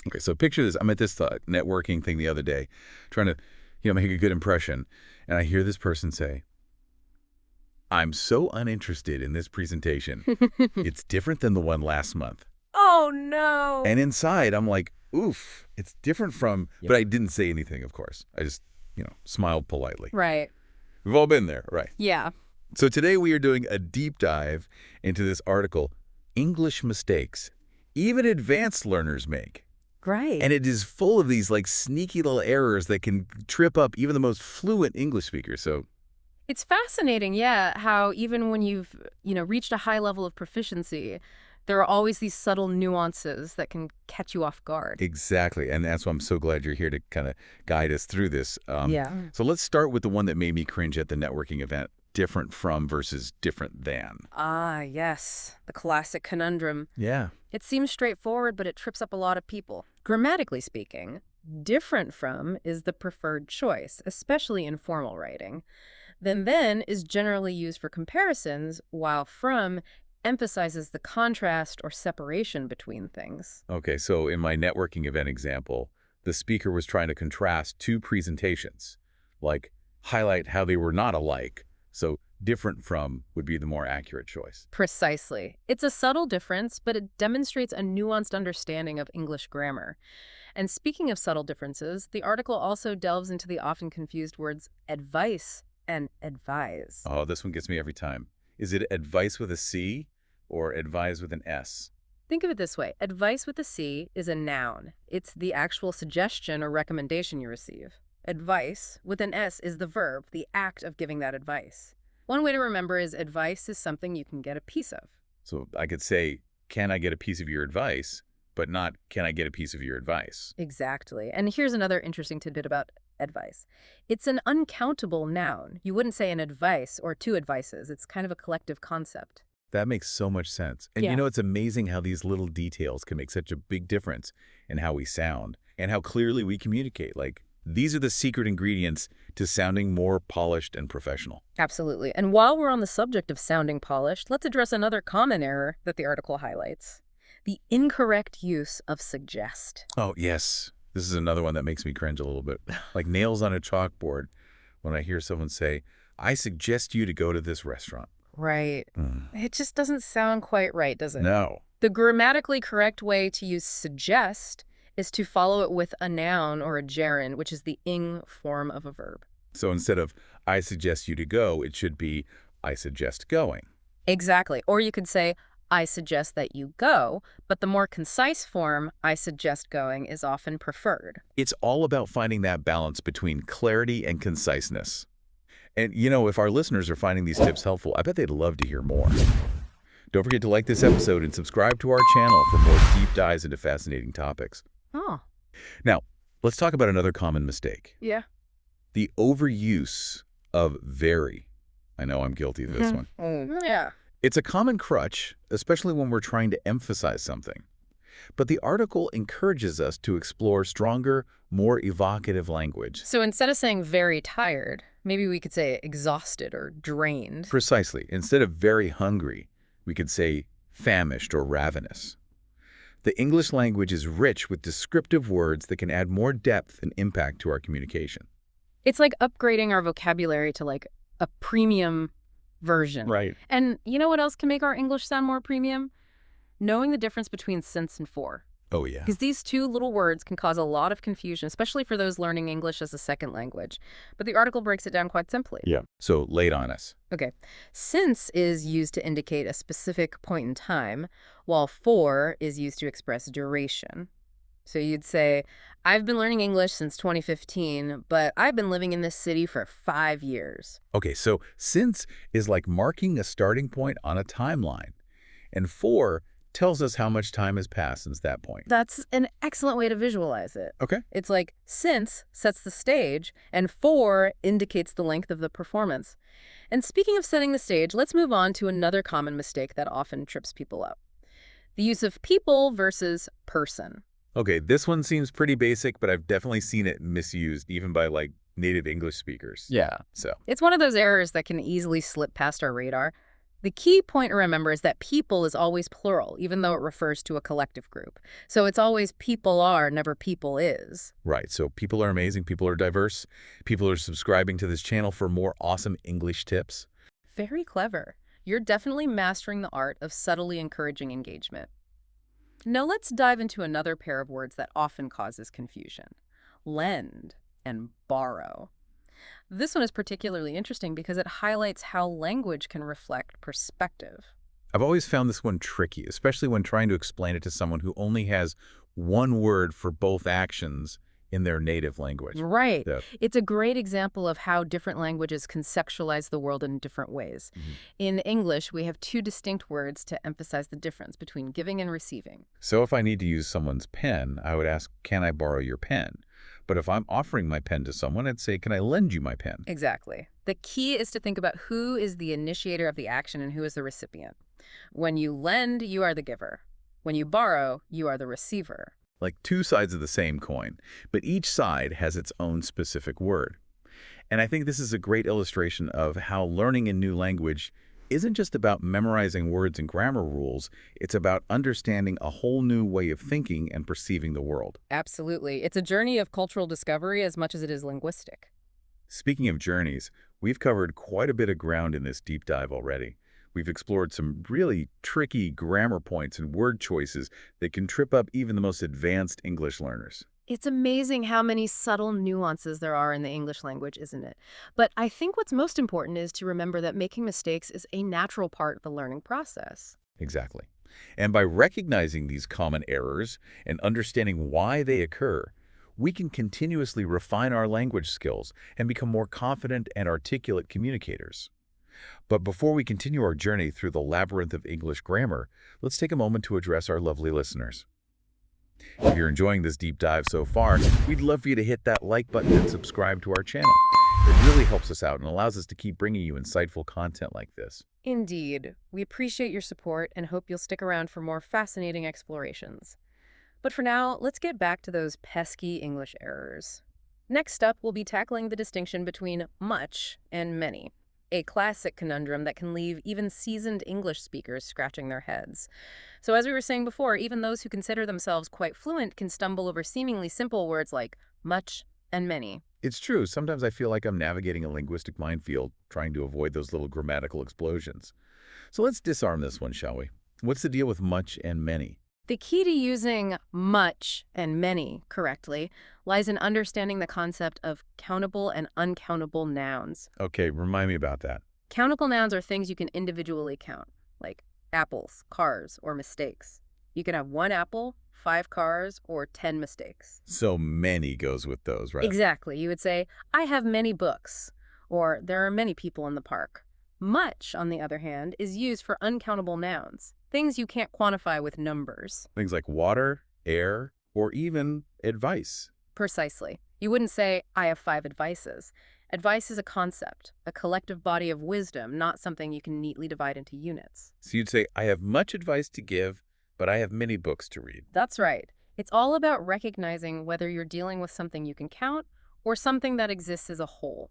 Okay, so picture this. I'm at this networking thing the other day, trying to, make a good impression, and I hear this person say, "I'm so uninterested in this presentation. It's different than the one last month." Oh, no. And inside, I'm like, oof, it's different from, but I didn't say anything, of course. I just, smiled politely. Right. We've all been there, right? Yeah. So today we are doing a deep dive into this article, English Mistakes Even Advanced Learners Make. Right. And it is full of these sneaky little errors that can trip up even the most fluent English speakers. So It's fascinating, yeah, how even when you've, reached a high level of proficiency, there are always these subtle nuances that can catch you off guard. exactly. And that's why I'm so glad you're here to kind of guide us through this. Yeah. So let's start with the one that made me cringe at the networking event. Different from versus different than. Ah, yes. The classic conundrum. Yeah. It seems straightforward, but it trips up a lot of people. Grammatically speaking, different from is the preferred choice, especially in formal writing. Then is generally used for comparisons, while from emphasizes the contrast or separation between things. Okay, so in my networking event example, the speaker was trying to contrast two presentations, like highlight how they were not alike. So different from would be the more accurate choice. Precisely. It's a subtle difference, but it demonstrates a nuanced understanding of English grammar. And speaking of subtle differences, the article also delves into the often confused words advice and advise. Oh, this one gets me every time. Is it advice with a C or advise with an S? Think of it this way. Advice with a C is a noun. It's the actual suggestion or recommendation you receive. Advice with an S is the verb, the act of giving that advice. One way to remember is advice is something you can get a piece of. So I could say, can I get a piece of your advice, but not can I get a piece of your advice? Exactly. And here's another interesting tidbit about advice. It's an uncountable noun. You wouldn't say an advice or two advices. It's kind of a collective concept. That makes so much sense. And Yeah. it's amazing how these little details can make such a big difference in how we sound and how clearly we communicate. These are the secret ingredients to sounding more polished and professional. Absolutely. And while we're on the subject of sounding polished, let's address another common error that the article highlights. The incorrect use of suggest. Oh, yes. This is another one that makes me cringe a little bit. Like nails on a chalkboard when I hear someone say, "I suggest you to go to this restaurant." Right. It just doesn't sound quite right, does it? No. The grammatically correct way to use suggest is to follow it with a noun or a gerund, which is the ing form of a verb. So instead of "I suggest you to go," it should be "I suggest going." Exactly. Or you could say, I suggest that you go, but the more concise form, I suggest going, is often preferred. It's all about finding that balance between clarity and conciseness. And, if our listeners are finding these tips helpful, I bet they'd love to hear more. Don't forget to like this episode and subscribe to our channel for more deep dives into fascinating topics. Oh. Now, let's talk about another common mistake. Yeah. The overuse of very. I know I'm guilty of this one. Yeah. It's a common crutch, especially when we're trying to emphasize something. But the article encourages us to explore stronger, more evocative language. So instead of saying very tired, maybe we could say exhausted or drained. Precisely. Instead of very hungry, we could say famished or ravenous. The English language is rich with descriptive words that can add more depth and impact to our communication. It's like upgrading our vocabulary to a premium version. Right. And you know what else can make our English sound more premium? Knowing the difference between since and for. Oh, yeah. Because these two little words can cause a lot of confusion, especially for those learning English as a second language. But the article breaks it down quite simply. Yeah. So lay it on us. Okay. Since is used to indicate a specific point in time, while for is used to express duration. So you'd say, I've been learning English since 2015, but I've been living in this city for 5 years. Okay, so since is like marking a starting point on a timeline, and for tells us how much time has passed since that point. That's an excellent way to visualize it. Okay. It's like since sets the stage, and for indicates the length of the performance. And speaking of setting the stage, let's move on to another common mistake that often trips people up. The use of people versus person. Okay, this one seems pretty basic, but I've definitely seen it misused, even by native English speakers. Yeah. So It's one of those errors that can easily slip past our radar. The key point to remember is that people is always plural, even though it refers to a collective group. So it's always people are, never people is. Right, so people are amazing, people are diverse, people are subscribing to this channel for more awesome English tips. Very clever. You're definitely mastering the art of subtly encouraging engagement. Now let's dive into another pair of words that often causes confusion. Lend and borrow. This one is particularly interesting because it highlights how language can reflect perspective. I've always found this one tricky, especially when trying to explain it to someone who only has one word for both actions in their native language. Right. Yeah. It's a great example of how different languages conceptualize the world in different ways. In English, we have two distinct words to emphasize the difference between giving and receiving. So if I need to use someone's pen, I would ask, can I borrow your pen? But if I'm offering my pen to someone, I'd say, can I lend you my pen? Exactly. The key is to think about who is the initiator of the action and who is the recipient. When you lend, you are the giver. When you borrow, you are the receiver. Like two sides of the same coin, but each side has its own specific word. And I think this is a great illustration of how learning a new language isn't just about memorizing words and grammar rules, it's about understanding a whole new way of thinking and perceiving the world. Absolutely. It's a journey of cultural discovery as much as it is linguistic. Speaking of journeys, we've covered quite a bit of ground in this deep dive already. We've explored some really tricky grammar points and word choices that can trip up even the most advanced English learners. It's amazing how many subtle nuances there are in the English language, isn't it? But I think what's most important is to remember that making mistakes is a natural part of the learning process. Exactly. And by recognizing these common errors and understanding why they occur, we can continuously refine our language skills and become more confident and articulate communicators. But before we continue our journey through the labyrinth of English grammar, let's take a moment to address our lovely listeners. If you're enjoying this deep dive so far, we'd love for you to hit that like button and subscribe to our channel. It really helps us out and allows us to keep bringing you insightful content like this. Indeed. We appreciate your support and hope you'll stick around for more fascinating explorations. But for now, let's get back to those pesky English errors. Next up, we'll be tackling the distinction between much and many, a classic conundrum that can leave even seasoned English speakers scratching their heads. So as we were saying before, even those who consider themselves quite fluent can stumble over seemingly simple words like much and many. It's true, sometimes I feel like I'm navigating a linguistic minefield, trying to avoid those little grammatical explosions. So let's disarm this one, shall we? What's the deal with much and many? The key to using much and many correctly lies in understanding the concept of countable and uncountable nouns. Okay, remind me about that. Countable nouns are things you can individually count, like apples, cars, or mistakes. You can have 1 apple, 5 cars, or 10 mistakes. So many goes with those, right? Exactly. You would say, I have many books, or there are many people in the park. Much, on the other hand, is used for uncountable nouns, things you can't quantify with numbers. Things like water, air, or even advice. Precisely. You wouldn't say, I have 5 advices. Advice is a concept, a collective body of wisdom, not something you can neatly divide into units. So you'd say, I have much advice to give, but I have many books to read. That's right. It's all about recognizing whether you're dealing with something you can count or something that exists as a whole.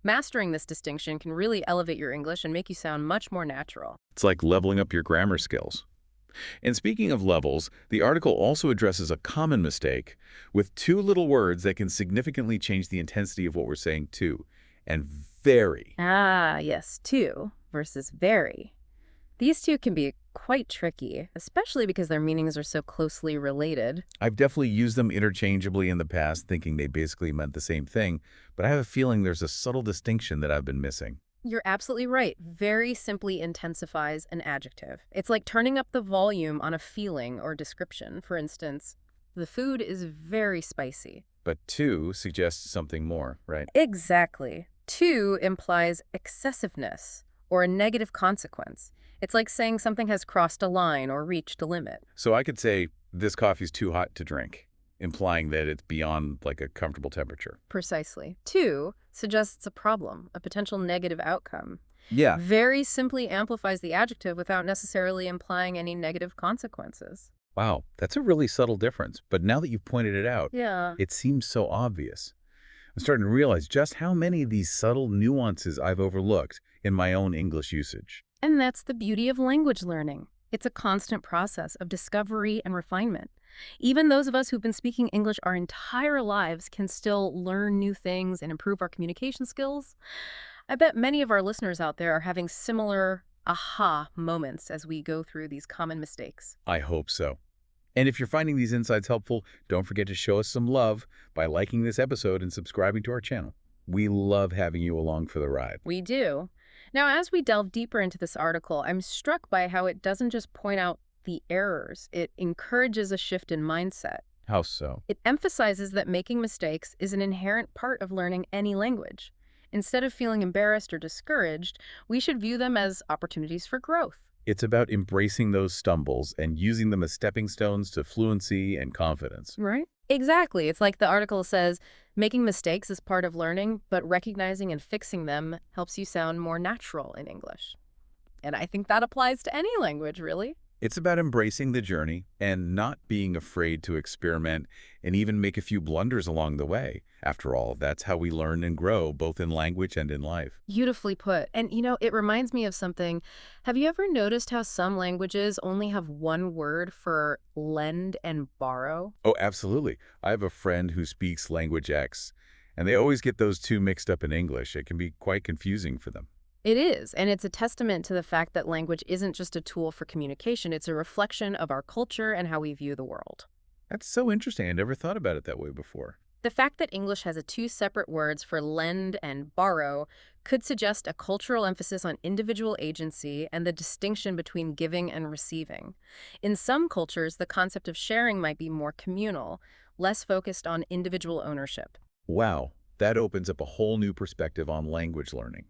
Mastering this distinction can really elevate your English and make you sound much more natural. It's like leveling up your grammar skills. And speaking of levels, the article also addresses a common mistake with 2 little words that can significantly change the intensity of what we're saying to, and very. Ah, yes, to versus very. These two can be quite tricky, especially because their meanings are so closely related. I've definitely used them interchangeably in the past, thinking they basically meant the same thing, but I have a feeling there's a subtle distinction that I've been missing. You're absolutely right. Very simply intensifies an adjective. It's like turning up the volume on a feeling or description. For instance, the food is very spicy. But to suggests something more, right? Exactly. To implies excessiveness or a negative consequence. It's like saying something has crossed a line or reached a limit. So I could say, this coffee's too hot to drink, implying that it's beyond like a comfortable temperature. Precisely. To suggests a problem, a potential negative outcome. Yeah. Very simply amplifies the adjective without necessarily implying any negative consequences. Wow, that's a really subtle difference. But now that you've pointed it out, Yeah. it seems so obvious. I'm starting to realize just how many of these subtle nuances I've overlooked in my own English usage. And that's the beauty of language learning. It's a constant process of discovery and refinement. Even those of us who've been speaking English our entire lives can still learn new things and improve our communication skills. I bet many of our listeners out there are having similar aha moments as we go through these common mistakes. I hope so. And if you're finding these insights helpful, don't forget to show us some love by liking this episode and subscribing to our channel. We love having you along for the ride. We do. Now, as we delve deeper into this article, I'm struck by how it doesn't just point out the errors, it encourages a shift in mindset. How so? It emphasizes that making mistakes is an inherent part of learning any language. Instead of feeling embarrassed or discouraged, we should view them as opportunities for growth. It's about embracing those stumbles and using them as stepping stones to fluency and confidence. Right? Exactly. It's like the article says, making mistakes is part of learning, but recognizing and fixing them helps you sound more natural in English. And I think that applies to any language, really. It's about embracing the journey and not being afraid to experiment and even make a few blunders along the way. After all, that's how we learn and grow, both in language and in life. Beautifully put. And, it reminds me of something. Have you ever noticed how some languages only have one word for lend and borrow? Oh, absolutely. I have a friend who speaks language X, and they always get those two mixed up in English. It can be quite confusing for them. It is, and it's a testament to the fact that language isn't just a tool for communication, it's a reflection of our culture and how we view the world. That's so interesting. I never thought about it that way before. The fact that English has two separate words for lend and borrow could suggest a cultural emphasis on individual agency and the distinction between giving and receiving. In some cultures, the concept of sharing might be more communal, less focused on individual ownership. Wow, that opens up a whole new perspective on language learning.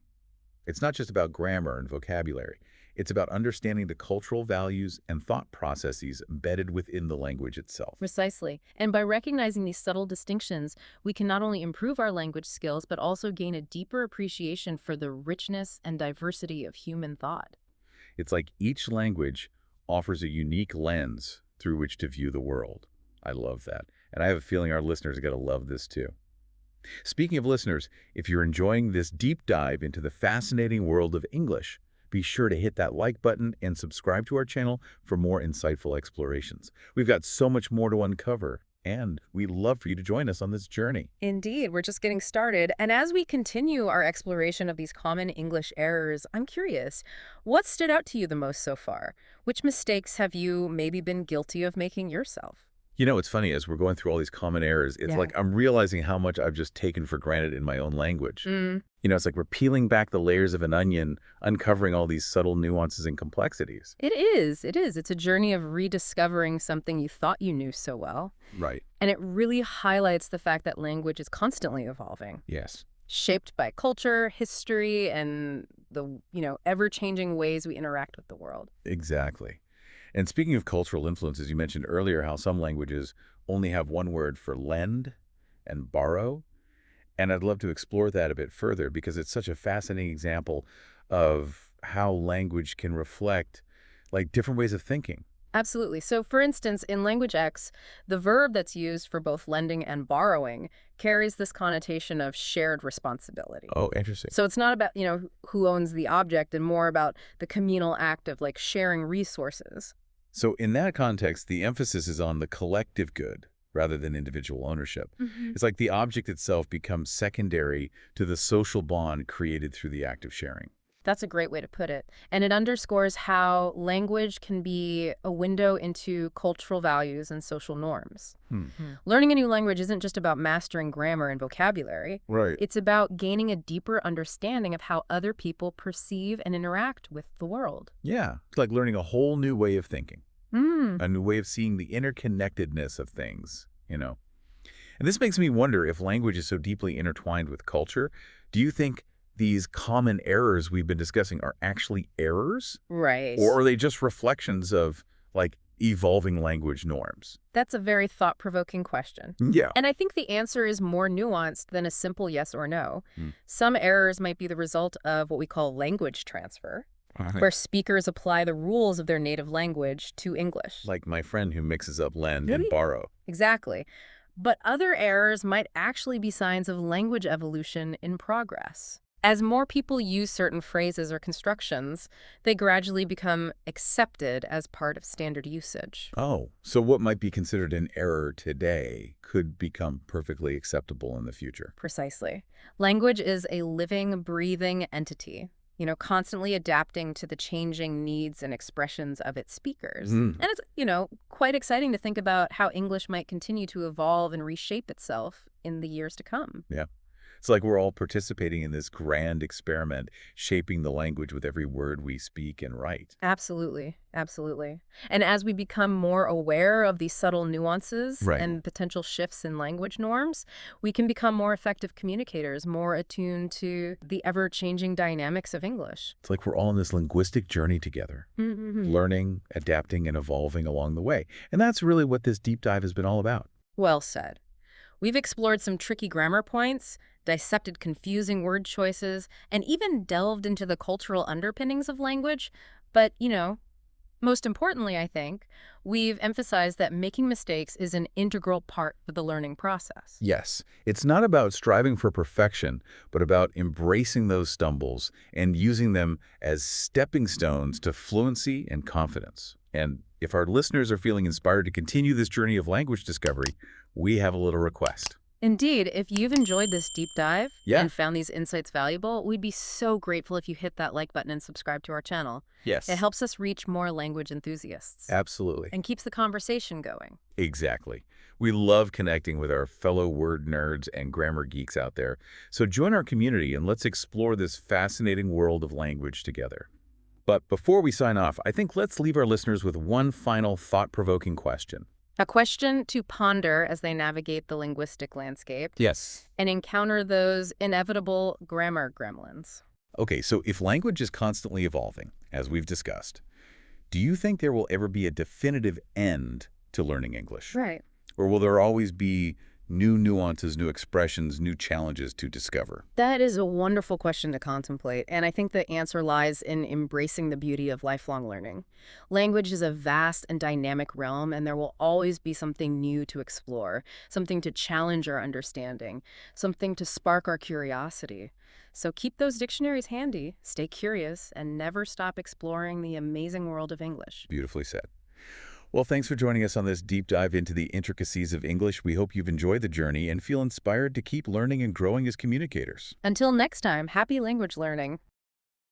It's not just about grammar and vocabulary. It's about understanding the cultural values and thought processes embedded within the language itself. Precisely. And by recognizing these subtle distinctions, we can not only improve our language skills, but also gain a deeper appreciation for the richness and diversity of human thought. It's like each language offers a unique lens through which to view the world. I love that. And I have a feeling our listeners are going to love this too. Speaking of listeners, if you're enjoying this deep dive into the fascinating world of English, be sure to hit that like button and subscribe to our channel for more insightful explorations. We've got so much more to uncover, and we'd love for you to join us on this journey. Indeed, we're just getting started. And as we continue our exploration of these common English errors, I'm curious, what stood out to you the most so far? Which mistakes have you maybe been guilty of making yourself? It's funny, as we're going through all these common errors, it's like I'm realizing how much I've just taken for granted in my own language. It's like we're peeling back the layers of an onion, uncovering all these subtle nuances and complexities. It is. It's a journey of rediscovering something you thought you knew so well. Right. And it really highlights the fact that language is constantly evolving. Yes. Shaped by culture, history, and the, ever-changing ways we interact with the world. Exactly. And speaking of cultural influences, you mentioned earlier how some languages only have one word for lend and borrow. And I'd love to explore that a bit further because it's such a fascinating example of how language can reflect different ways of thinking. Absolutely. So, for instance, in language X, the verb that's used for both lending and borrowing carries this connotation of shared responsibility. Oh, interesting. So it's not about, who owns the object and more about the communal act of sharing resources. So in that context, the emphasis is on the collective good rather than individual ownership. It's like the object itself becomes secondary to the social bond created through the act of sharing. That's a great way to put it. And it underscores how language can be a window into cultural values and social norms. Learning a new language isn't just about mastering grammar and vocabulary. Right. It's about gaining a deeper understanding of how other people perceive and interact with the world. Yeah. It's like learning a whole new way of thinking. A new way of seeing the interconnectedness of things, And this makes me wonder, if language is so deeply intertwined with culture, do you think these common errors we've been discussing are actually errors? Right. Or are they just reflections of, evolving language norms? That's a very thought-provoking question. Yeah. And I think the answer is more nuanced than a simple yes or no. Some errors might be the result of what we call language transfer, where speakers apply the rules of their native language to English. Like my friend who mixes up lend and borrow. Exactly. But other errors might actually be signs of language evolution in progress. As more people use certain phrases or constructions, they gradually become accepted as part of standard usage. Oh, so what might be considered an error today could become perfectly acceptable in the future. Precisely. Language is a living, breathing entity, constantly adapting to the changing needs and expressions of its speakers. Mm, And it's, quite exciting to think about how English might continue to evolve and reshape itself in the years to come. yeah. It's like we're all participating in this grand experiment, shaping the language with every word we speak and write. Absolutely. Absolutely. And as we become more aware of these subtle nuances Right. and potential shifts in language norms, we can become more effective communicators, more attuned to the ever-changing dynamics of English. It's like we're all on this linguistic journey together, Mm-hmm. learning, adapting, and evolving along the way. And that's really what this deep dive has been all about. Well said. We've explored some tricky grammar points, dissected confusing word choices, and even delved into the cultural underpinnings of language. But, most importantly, I think, we've emphasized that making mistakes is an integral part of the learning process. Yes, it's not about striving for perfection, but about embracing those stumbles and using them as stepping stones to fluency and confidence. And if our listeners are feeling inspired to continue this journey of language discovery, we have a little request. Indeed, if you've enjoyed this deep dive Yeah. and found these insights valuable, we'd be so grateful if you hit that like button and subscribe to our channel. Yes. It helps us reach more language enthusiasts Absolutely. and keeps the conversation going. Exactly. We love connecting with our fellow word nerds and grammar geeks out there. So join our community and let's explore this fascinating world of language together. But before we sign off, I think let's leave our listeners with one final thought-provoking question. A question to ponder as they navigate the linguistic landscape Yes. and encounter those inevitable grammar gremlins. Okay, so if language is constantly evolving, as we've discussed, do you think there will ever be a definitive end to learning English? Right. Or will there always be new nuances, new expressions, new challenges to discover? That is a wonderful question to contemplate, and I think the answer lies in embracing the beauty of lifelong learning. Language is a vast and dynamic realm, and there will always be something new to explore, something to challenge our understanding, something to spark our curiosity. So keep those dictionaries handy, stay curious, and never stop exploring the amazing world of English. Beautifully said. Well, thanks for joining us on this deep dive into the intricacies of English. We hope you've enjoyed the journey and feel inspired to keep learning and growing as communicators. Until next time, happy language learning.